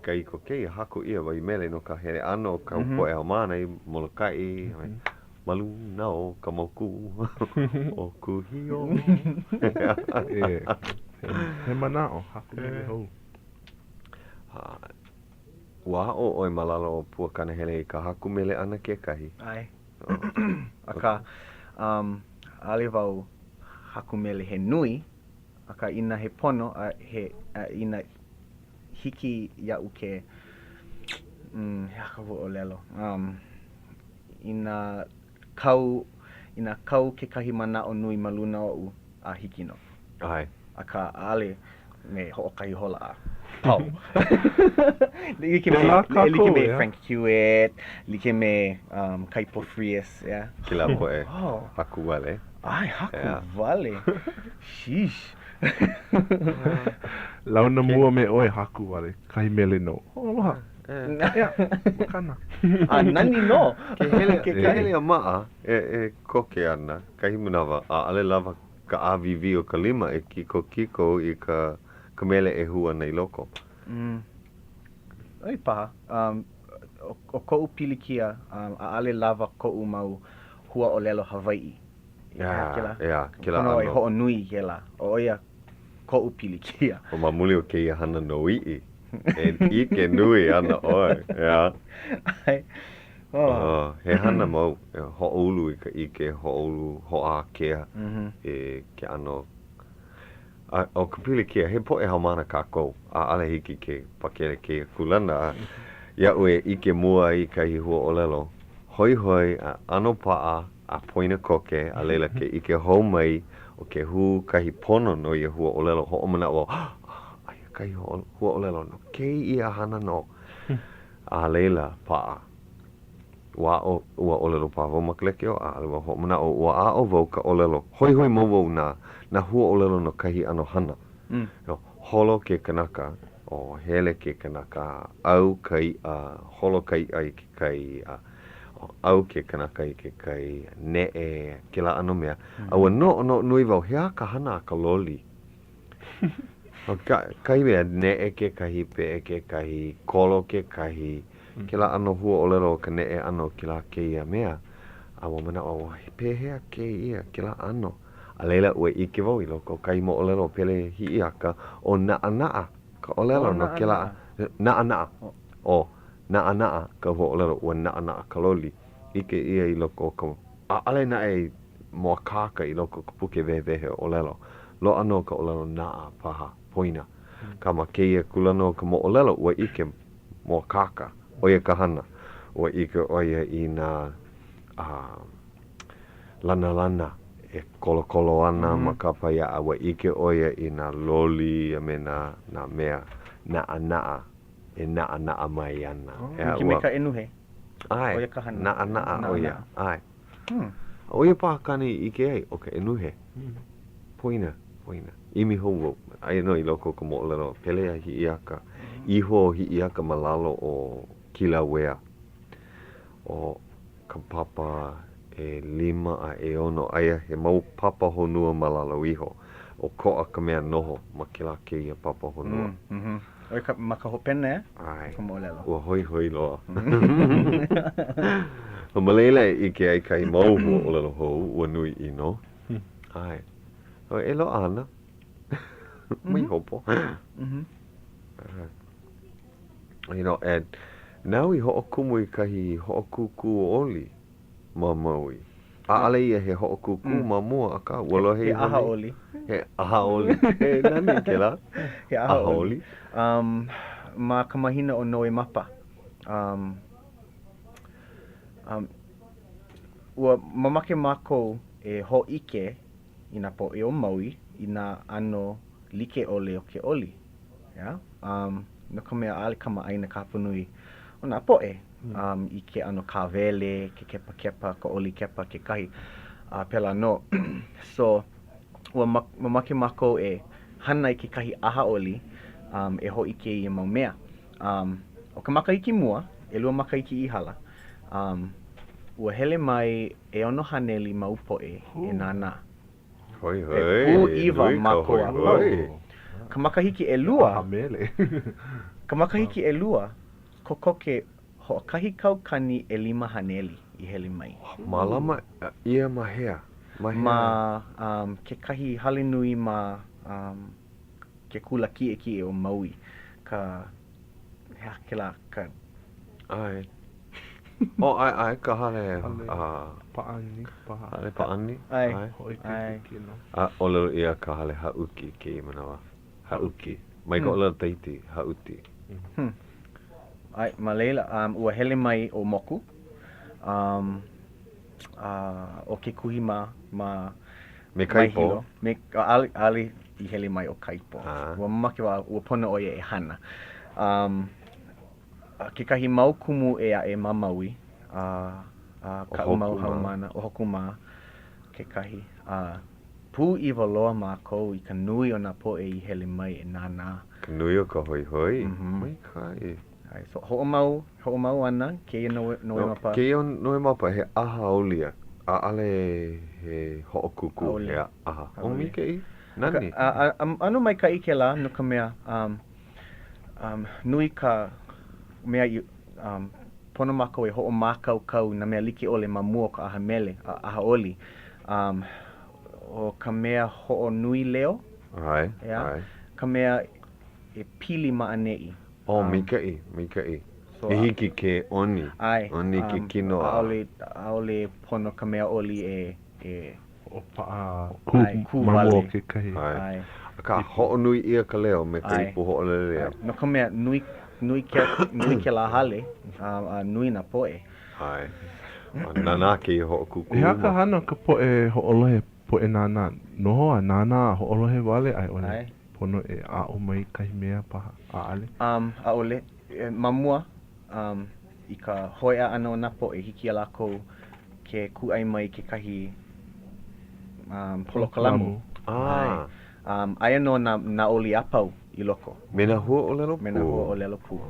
haku ia wai mele no ka here ano ka upo e haumana i Molokai Maluna o ka moku o kuhio. He manao, haku mele hou. Ua o oi malala o Puakea Nogelmeier I ka haku mele ana kekahi. Ai. Aka, ale wau haku mele he nui, aka ina he pono, ina hiki ia'u ke, he aka o lelo. Ina kau ke kahi manao nui maluna o'u a hiki no. Ai. Aka ale me ho'okahi hola a. Pau. Like me Frank Hewitt, like me Kaipo Frias, yeah. Kila poe haku wale. Ai, haku wale. Sheesh. Launa mua me oe haku wale, kai mele no. Aloha. Makana. Nani no. Ke hele a maa koke ana, kahi manawa, a ale lava ka AVV o ka lima e kiko I ka mele e hua nei loko. Oi paha. O ko'u pilikia, a ale lava ko'u mau hua o lelo Hawaiʻi. Kila ano. Pono ho'o ano. nui kela. O oia ko'u pilikia. O mamuli o keia hana no I'i. E ke nui ana oi. Ai. He hana mau, ho'olu I ka ike, ho'olu, ho'a kea, ke ano. O ka pilikia, he po'e haumana kākou, a ale hiki ke pakele ke kulana, ia ue ike mua I kahi hua o lelo. Hoi, ano pa'a, a poina koke, a leila ke ike hou mai, o ke hu kahi pono no ia hua o lelo, ho'o mana o, ai kahi hua o lelo, no kei ia hana no. A leila pa'a. Ua o lelo pa'a vau makaleke o a alewa ho'o mana o ua a o vau ka o lelo. Hoi mo vau na hua o lelo no kahi ano hana. No, holo ke kanaka, o hele ke kanaka, au kai holo kai ai ke kai au ke kanaka I ke kai ne'e, ke la ano mea. Aua no nui vau, hea ka hana a ka loli. Kai mea ne'e ke kahi, pe'e ke kahi, kolo ke kahi, ke la ano hua o lelo ka ne'e ano ke la ke ia mea. Aua mana o, pehea ke ia, ke la ano. A leila ue ike wau I loko, kai mo o lelo pele hi'i aka o na'a ka o lelo no ke la na'a. O na'a ka hua o lelo ua na'a ka loli. Ike ia I loko ka, a ale na e moa kāka I loko ka puke vehe o lelo. Lo ano ka o lelo na'a paha, poina. Kama keia kulano ka mo o lelo ua ike moa kāka, oia ka hana. Ua ike oia I na lana. E kolo ana makapa ia awa ike oia I na loli me na mea na'a e na'a mai ana. Ki me ka enuhe. Ai, Oia ka hana. na'a oia, ai. Oia paha kani ike ai, o ka enuhe. Poina. Imi hou, ai no I loko ka mo lero, pele a hi'i aka. Iho hi'i aka malalo o Kilauea. O ka papa e 5 a e 6 aia he mau papa honua malalo iho o ko'a ka mea noho ma ke la keia papa honua. Oi ka maka hopena e? Ai. Ka mo lelo. Ua hoi loa. O maleila I ke ai kai mau hua o lelo hou ua nui ino. Ai. O e lo ana. Mai hopo. You know, and now I ho'okumu I kahi ho'okuku o oli. Ma maui. A ale ia he ho'okuku ma mua aka. Walo He aha oli. He aha oli. He nani ke la? He aha oli. Ma ka mahina o Noe Mapa. Ua mamake mākou e ho'ike I nā po e o Maui I nā ano like ole o ke oli. Yeah? No ka mea ale kama aina ka punui o nā po'e. I ke ano kāwele, ke kepa, ka oli kepa, ke kahi pela no. So, ua mamake mākou e hana I ke kahi aha oli e ho'ike I mau mea. O ka makahiki mua, e 2 makahiki I hala. Ua hele mai e ono haneli mau po'e e nāna. Hoi. E iwa mākou a. Ka makahiki e 2. Mele. Ka makahiki e 2, ko koke ho'okahi kaukani 5 haneli I hele mai. Malama ia mahea. Ma kekahi hale nui ma ke kula kie o Maui ka ka Ai. Ai ka hale Pa'ani. hale pa'ani. ai Hoi ai kino. O lelo ia ka hale hauki ke manawa. Hauki. Mai ko lelo teiti hauti. ai ma leila ua hele mai o moku. O ke kuhi ma Me kaipo. hilo. Me ali I hele mai o kaipo. Ua mamake wa ua pono o e hana. Kekahi mau kumu e a e mamaui. Ka umau haumana o hokuma kekahi. Pū I waloa mākou I ka nui o nā po I hele mai e nānā. Ka nui o ka hoi. Mai kai. So ho'omau ana keia noe mapa. Keia noe mapa he aha olia. Ale he ho'okuku he aha. O mike I? Nani? Anu mai ka ike la no ka mea nui ka mea pono mākou e ho'omākaukau na mea like ole ma mua ka aha mele, aha oli. O ka mea ho'o nui leo. Ai. Ka mea e pili maanei. Mika I. So, E hiki ke oni. Oni ke kino a. Aole pono ka mea oli e O pa'a ku mamu o wale. ke kahi. Ai. Ka ho'o nui ia ka leo me ka ipu ho'o lelea. No ka mea nui ke la hale, nui na poe. Ai. Nana ke I ho'o kuku. E haka hana ka po'e ho'olohe po'e nānā. Noho a nānā a ho'olohe wale ai ole. Ai. Pono e a o mai kahi mea paha. A ale. Aole, mamua, I ka hoia ana o napo e hiki a lako ke kuai mai ke kahi polokalamu. Aia no na oli apau I loko. Mena hua o lelo pu. Mena hua o lelo pu.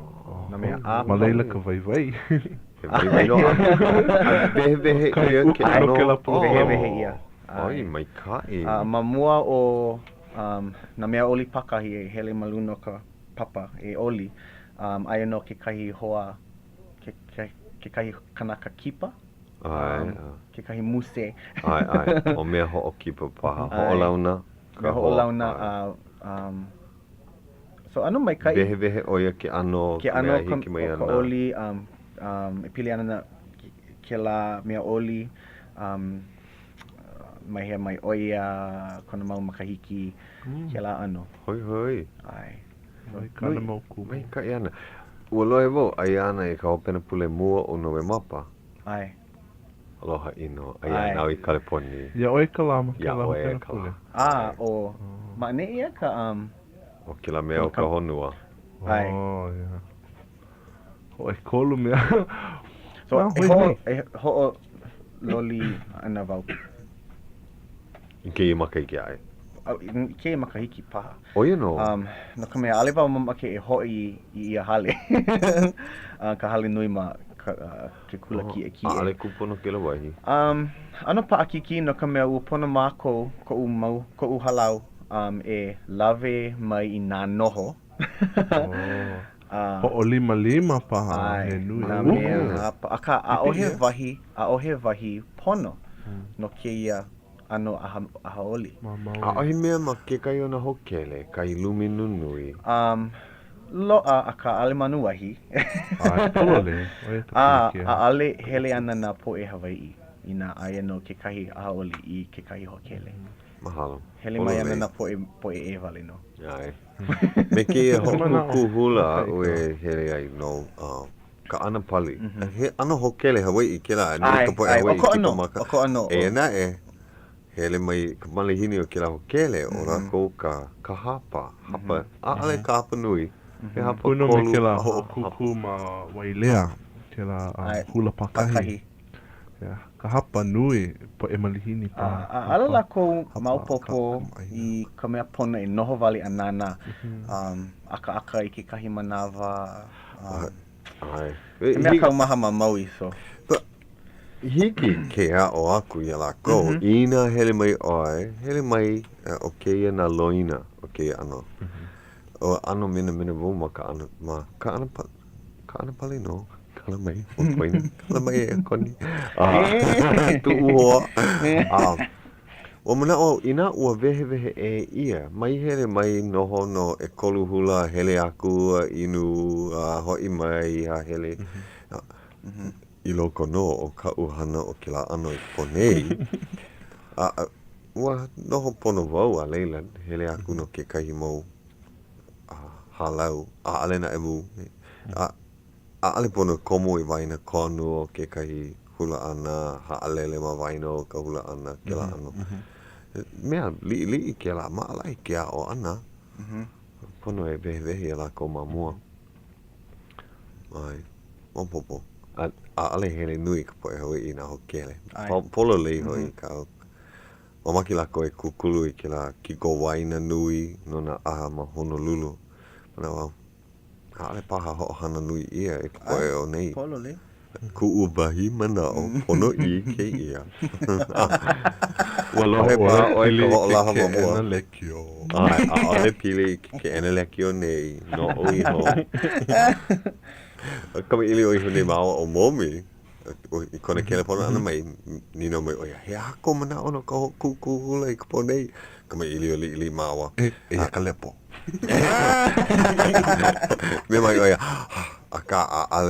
Na mea apau. Ma leila ka vai. He vai no. Vehe ia ke ano. Vehe ia. Ai, mai kai. Mamua o na mea oli pakahi e hele maluno ka papa e oli. Aia no ke kahi hoa, ke kahi kanaka kipa. Ke kahi muse. Ai. O mea ho'o kipa paha. Ho'o launa. Mea ho'o launa. So ano mai kai. Vehe oia ke ano. Ke ano hiki mai ka ana. oli. E pili ana na ke la mea oli. Mai he mai oia, kona mau makahiki, ke la ano. Hoi. Ai. Mai kana mau ku. Mai kai ana. Ua loe mo, ai ana e ka hopena pule mua o noe mapa. Ai. Aloha ino, ai ana au I California. Ia oe ka lama, Ia ka lama oe pena ka pule. O maane ia ka O ke la mea o ka honua. Ai. Ia. Ho e kolu mea. So e ho'o loli ana vau. Ke I maka I ke ai. Ke makahiki paha. Oia no. No ka mea ale wau mamake e hoi I ia hale. Ka hale nui ma ke kula ki e ki e. Ale kupono ke la waihi. Ano paakiki no ka mea ua pono mākou ko u halau e lave mai I nā noho. Ho o lima paha he nui. Nā mea aka a ohe wahi pono no ke ia ano aha oli. Ahi mea ma ke kai ona hokele, kai lumi nunui. Loa aka ale manu wahi. Polole. Ale hele ana na po e Hawaiʻi. I nā aia no ke kahi aha oli I ke kahi hokele. Mahalo. Hele mai ana na po e wale no. Ai. Me ke hoku hula o e hele ai no ka ana pali. He ana hokele Hawaiʻi ke la. Ka po e Hawaiʻi kipa maka. Oko ano. E na e. Hele mai ka malihini o ke la hokele o rako ka hapa. Hapa. Ale ka hapa nui. He hapa Puno me ke la ho kuku ma wailea. Ke la hula pakahi. Ka hapa nui po e malihini pa. Ala lako maupopo I ka mea pono e noho wale anana. Aka I ke kahi manawa. Ai. E mea kau maha ma maui so. Hiki ke a o aku I lako. Ina hele mai oe. Hele mai o keia na loina o keia ano. O ano mina wau ma ka ana pali no. kala mai, kala mai e koni. Tu ua. O mana o ina ua vehe e ia, mai hele mai noho no e kolu hula hele aku inu hoi mai a hele. I loko no o ka uhana o ke la ano I ponei. Ua noho pono wau a leila hele aku no ke kahi mau halau a ale na emu. A ale pono komo I waina konu o ke kahi hula ana ha alele ma waino ka hula ana ke la ano. Mea li ke la maalai ke a o ana. Pono e vehe e la ko mamua. Ai, mampopo. A ale hele nui ka poe hoi I na hokele. Polo lei hoi ka o. Mamaki la ko e kukulu I ke la kiko waina nui no na aha ma Honolulu. Mana wau. A ale paha ho hana nui ia e ka poe o nei. Polo lei. Ku ubahi mana o pono I ke ia. Ua lohe pa o I ka ho laha mamua. A ale pili ke ene lekio nei no o iho. Kami ili o iho nei mao o momi. I kone kele pono ana mai nino mai oia. He ako mana ono ka ho kuku hula I ka ponei. Kami ili o ili mawa. E ka lepo. Me mai oia. Aka a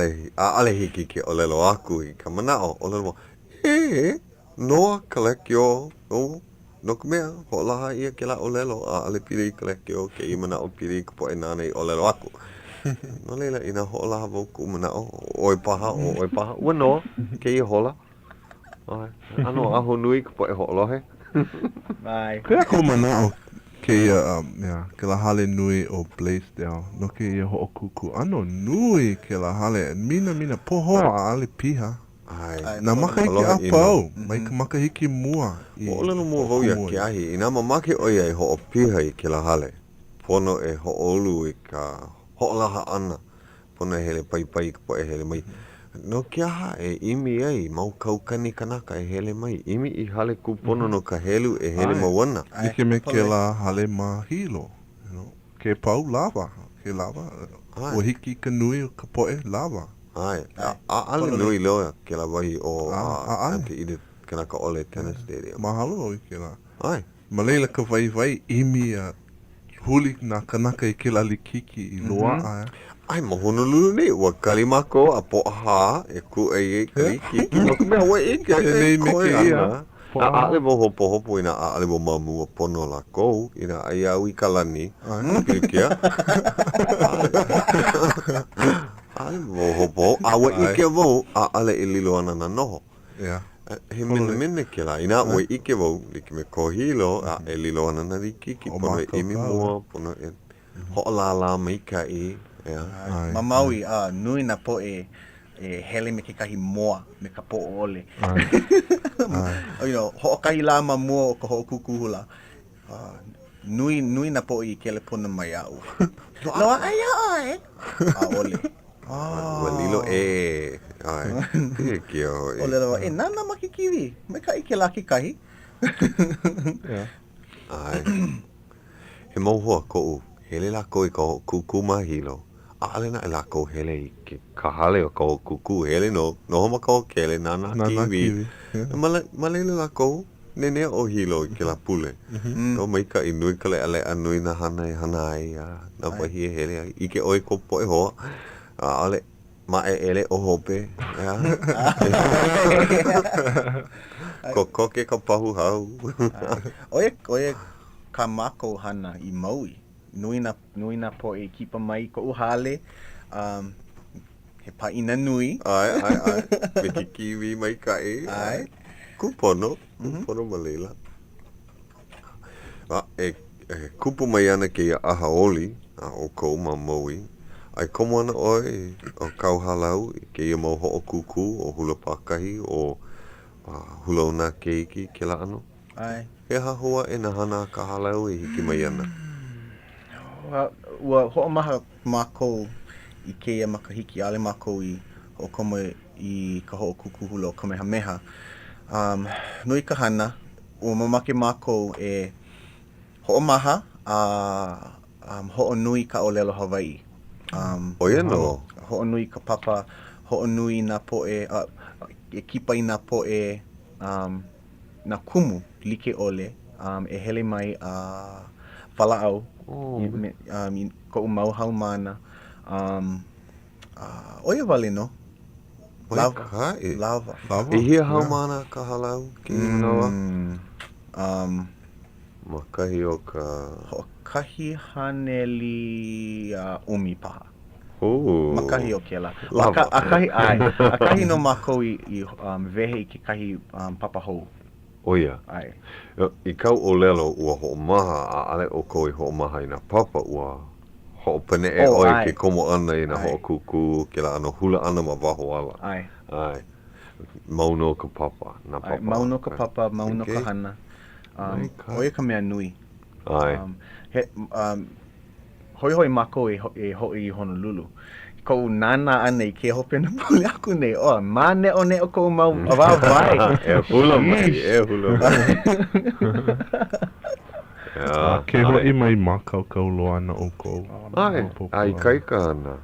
ale hiki ke olelo aku I ka manao olelo. Noa kalekio o no ka mea ho laha ia ke la olelo a ale pili kalekio ke I manao pili ka poe nane I olelo aku. No leila ina ho laha vau ku manao oi paha. Ua noa ke I hola. Ano aho nui ka poe ho lohe. Bye. Pea ko manao ke ke la hale nui o Blaisdell no ke ia ho o kuku ano nui ke la hale mina poho a ale piha na makahiki a pau mai ka makahiki mua o leno mua vau ia ke ahi ina mamake oia I ho o piha I ke la hale pono e ho olu I ka ho laha ana pono e hele pai ka poe hele mai no ke aha e imi ai mau kaukani kanaka e hele mai imi I hale kupono no ka helu e hele mawana Ike me ke la hale ma hilo ke pau lava ke lava o hiki ka nui o ka poe lava ai a ale nui loa ke la wahi o ante Edith kanaka ole tennis stadium mahalo o ke la ai ma leila ka vai imi huli na kanaka I ke la likiki I loa a ai mo Honolulu nei ua kalimako a poha e ku e kaliki no ka mea wa e ke nei me ke ia a ale mo hopo ina a ale mo mamu pono la ko ina ai au I kalani ke kia ale mo hopo a wa I ke vo a ale I lilo ana na noho he mene ke la ina wa I ke vo like me kohilo a e lilo ana na likiki pono e imi mua pono e ho la mai ka I Mamaui nui na po e hele me ke kahi moa me ka po ole. Ho kahi la ma mua o ka ho kukuhula. Nui na po I kele pona mai au. Loa ai ai. A ole. Ua lilo ai kia hoi Ole loa nana makikiwi me ka I ke la ki kahi. ai he mau hoa ko hele la ko I ka kuku mahilo ale na la ko hele I ke kahale o ka kuku hele no ma ka kele nana kiwi malele la ko nene o hilo I ke la pule no mai ka inui kale ale anui na hana ai na wahi hele I ke oi ko poe ho ale ma ele o hope ko ke ka pahu hau Oe ka mako hana I Maui. Nui na po e kipa mai ko uhale. He paina nui. Ai. Me ki kiwi mai ka e. Ai. Kupono malila. Kupu mai ana ke a Hauʻoli o kou ma Maui. Ai komo ana oi o kau halau ke ia mau ho o kuku o hula pakahi o hula o nā keiki ke la ano. Ai. He hahua e na hana ka halau e hiki mai ana. Ua hoʻomaha mākou I keia makahiki ale mākou I hoʻokomo I ka hoʻokukuhula o Kamehameha. Nui ka hana, ua mamake mākou e hoʻomaha hoʻonui ka ʻōlelo Hawaiʻi. Oia no. Hoʻonui ka papa ho'onui nā po'e, e kipa i nā po'e nā kumu like ole, e hele mai wala'au i ko'u mau haumana. Oia wale no. Lava. E hia haumana ka halau ki noa? Makahi o ka... Kahi haneli umi paha. Makahi o ke la. Akahi no mākou i wehe i ke kahi papahou. Oia. Ai. I kau o lelo ua ho'omaha a ale o kou i ho'omaha i nā papa ua ho'opene e oi ke komo ana i nā ho'okuku ke la ano hula ana ma waho ala. Ai. Mauno ka papa. Mauno ka papa, mauno ka hana. Oia ka mea nui. Ai. Hoi mākou e hoi i Honolulu. Kou nana ana i ke hopena pule aku nei. Mā neo kou mau awawai. E hula mai. Ke hoi mai mākaukau loa ana o kou. Ai kaika ana.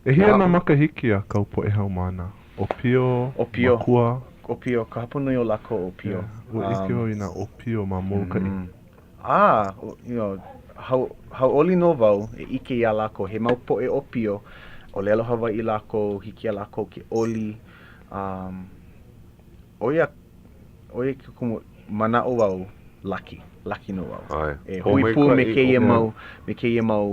E hia nā makahiki a kau po e hau mana. O pio, makua. O pio, ka hapunui o lako o pio. Ua ike hoi nā o pio ma molukai. Hauʻoli no wau e ike ia lako he mau poʻe o pio o lelo Hawaiʻi lako hiki a lako ke oli oia ke kumu manao wau laki no wau e hui pū me keia mau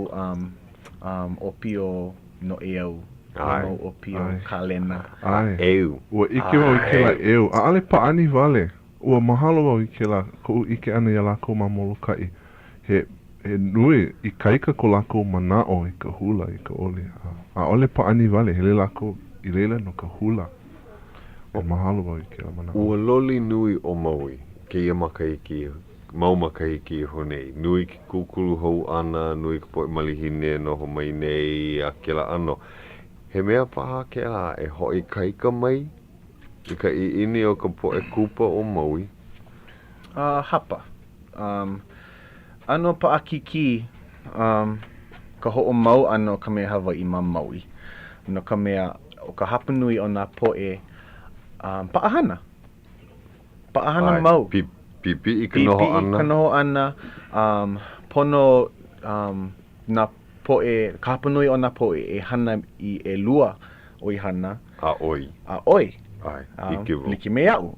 o pio no eau mau o pio kalena eu ua ike wau i ke la eu a ale paani wale ua mahalo wau i ke la ko ike ana ia lako ma molokai he nui i kaika ko lako manao i ka hula i ka ole. A ole paani wale, hele lako i leila no ka hula. O mahalo wau i ke la manao. Ua loli nui o maui, ke ia makaiki, mau makaiki honei. Nui ki kukulu hou ana, nui ka poe malihine no ho mai nei, a ke la ano. He mea paha ke la e hoi kaika mai, i ka i ini o ka poe kupa o maui. Hapa. Ano paakiki ka ho'o mau ano ka mea Hawaiʻi ma Maui. No ka mea o ka hapanui o nā poʻe paʻahana. Paʻahana mau. Pipi i ka noho ana. Ka noho ana. Pono nā poʻe, ka hapanui o nā poʻe e hana i e lua o i hana. A oi. Ai, hiki wo. Liki me au.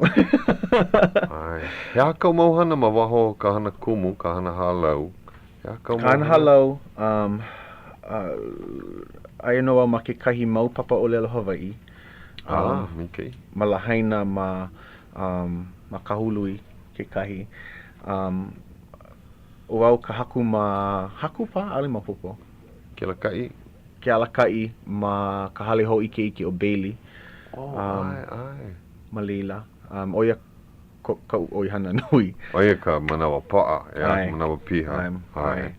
Ai. He a kau mau hana ma waho ka hana kumu, ka hana halau. Ka hana halau, ai no au ma ke kahi mau papa o lelo Hawaiʻi. Miki. Ma lahaina ma kahului ke kahi. O au ka haku pa, ale ma popo. Ke lakai? Ke alakai ma ka hale ho ike o Bailey. Ai. Malila. Oia ka oi hana nui. Oia ka manawa pa'a, manawa piha. Ai.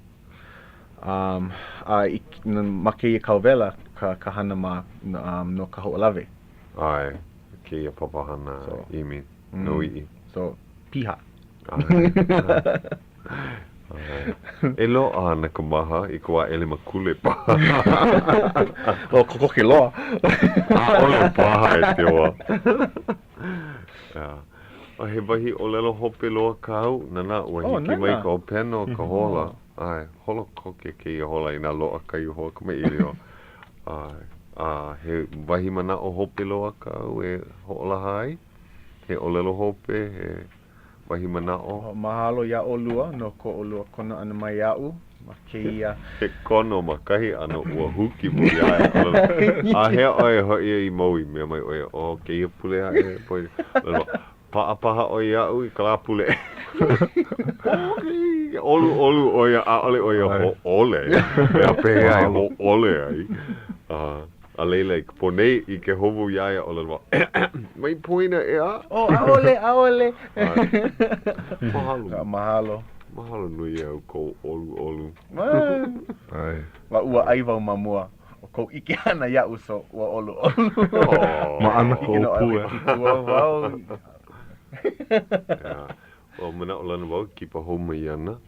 Ma ke ia kauwela ka hana ma no ka ho'olawe. Ai. Ke ia papahana imi, nui. So, piha. E loa ana ka maha i kua ele makule paha. O koko ke loa. Ole paha e te oa. O he wahi o lelo hope loa kau, nana ua hiki mai ka o peno ka hola. Ai, holo koke ke i hola i nā loa kai hoa ka mai ili o. Ai, he wahi mana o hope loa kau e hola hai. He o lelo hope, he wahi mana o. Mahalo ia o lua, no ko o lua kona ana mai iau. Ma ke ia. He kono makahi ano ua huki mo ia. A hea oe hoi i maui mea mai oe o ke ia pule hae. Paha o iau i ka la pule. Olu oia, a ole oia ho ole. Mea pehe ai ho ole ai. A leila i ponei i ke hovu iaia o lelwa. Mai poina e a? Aole. Mahalo. Mahalo nui au ko olu. Ai. Wa ua aiwau mamua. O kou ike ana iau so ua olu. Ma ana ko pue. O mana o lana wau kipa hou mai ana.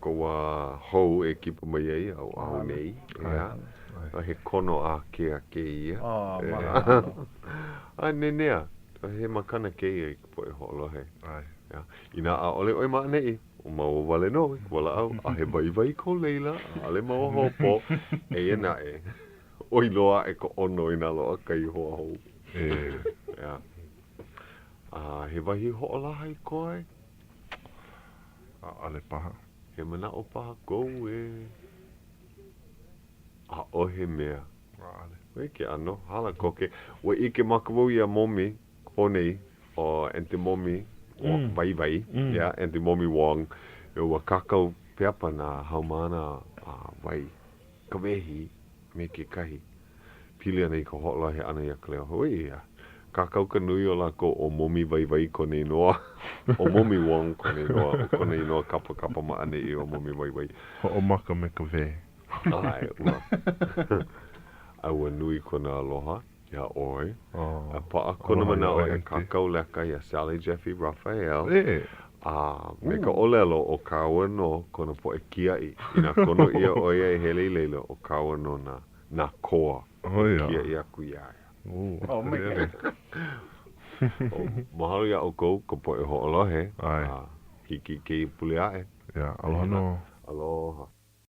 Ko wa hou e kipa mai ai au nei. He kono a ke ia. Oh, mahalo. Ai nenea. He makana ke ia I po e hoʻolohe. Ai. Ja. Ina a ole oi maa nei. O mau wale no. Wala au. A he vai ko leila. Ale mau hopo. E ina e. Oi loa e ko ono ina loa kai hoa hou. Ja. He wahi hoʻolaha I koe. Ale paha. He mana o paha kou e. A ohe mea. Ale. Wei ke ano, hala koke. Wa ike makawau ia momi, ponei, o ente momi, o vai, ya, ente momi wong, e wa kakau peapa na haumana vai. Kawehi, me ke kahi. Pili ana I ka hoʻolohe ana ia Ka Leo Hawaiʻi ia. Kakau ka nui o lako o momi vai kone noa. O momi wong kone noa. O kone noa kapa ma ane I o momi vai. Hoʻomaka me ka wē. Ai, ua. Aua nui kona aloha, ia oi. A paa kona mana o e kakau leka ia Sally Jeffy Raphael. Me ka olelo o kaua no kona po e kiai. Ina kono ia oia e hele leila o kaua no na koa. Kia ia ku iaia. Oh, my God. Mahalo ia o kou ka po e hoʻolohe. Hiki ke I pule ae. Aloha no. Aloha.